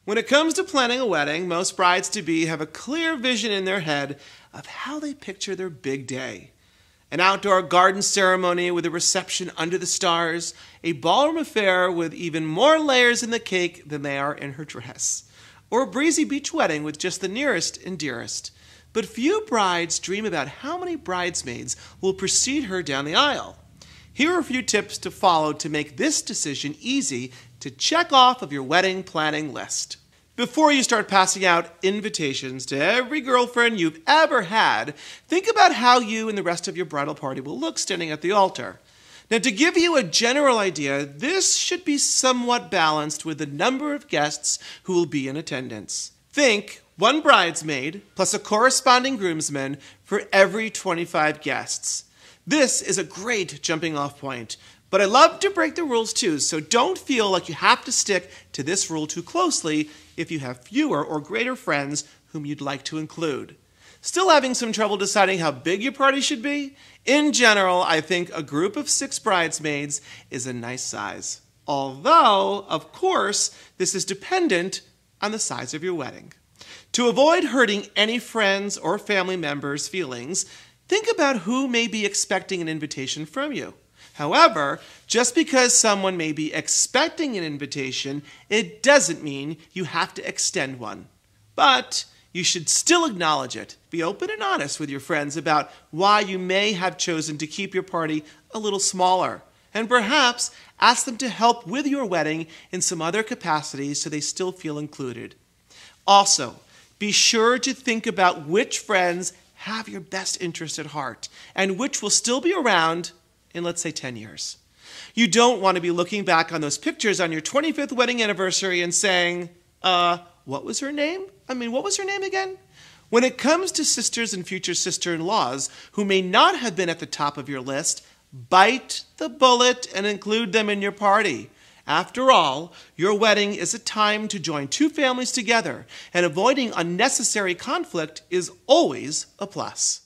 When it comes to planning a wedding, most brides-to-be have a clear vision in their head of how they picture their big day. An outdoor garden ceremony with a reception under the stars, a ballroom affair with even more layers in the cake than they are in her dress, or a breezy beach wedding with just the nearest and dearest. But few brides dream about how many bridesmaids will precede her down the aisle. Here are a few tips to follow to make this decision easy to check off of your wedding planning list. Before you start passing out invitations to every girlfriend you've ever had, think about how you and the rest of your bridal party will look standing at the altar. Now, to give you a general idea, this should be somewhat balanced with the number of guests who will be in attendance. Think 1 bridesmaid plus a corresponding groomsman for every 25 guests. This is a great jumping off point, but I love to break the rules too, so don't feel like you have to stick to this rule too closely if you have fewer or greater friends whom you'd like to include. Still having some trouble deciding how big your party should be? In general, I think a group of 6 bridesmaids is a nice size. Although, of course, this is dependent on the size of your wedding. To avoid hurting any friends or family members' feelings, think about who may be expecting an invitation from you. However, just because someone may be expecting an invitation, it doesn't mean you have to extend one. But you should still acknowledge it. Be open and honest with your friends about why you may have chosen to keep your party a little smaller. And perhaps ask them to help with your wedding in some other capacities so they still feel included. Also, be sure to think about which friends have your best interest at heart and which will still be around in, let's say, 10 years. You don't want to be looking back on those pictures on your 25th wedding anniversary and saying, what was her name? What was her name again? When it comes to sisters and future sister-in-laws who may not have been at the top of your list, bite the bullet and include them in your party. After all, your wedding is a time to join 2 families together, and avoiding unnecessary conflict is always a plus.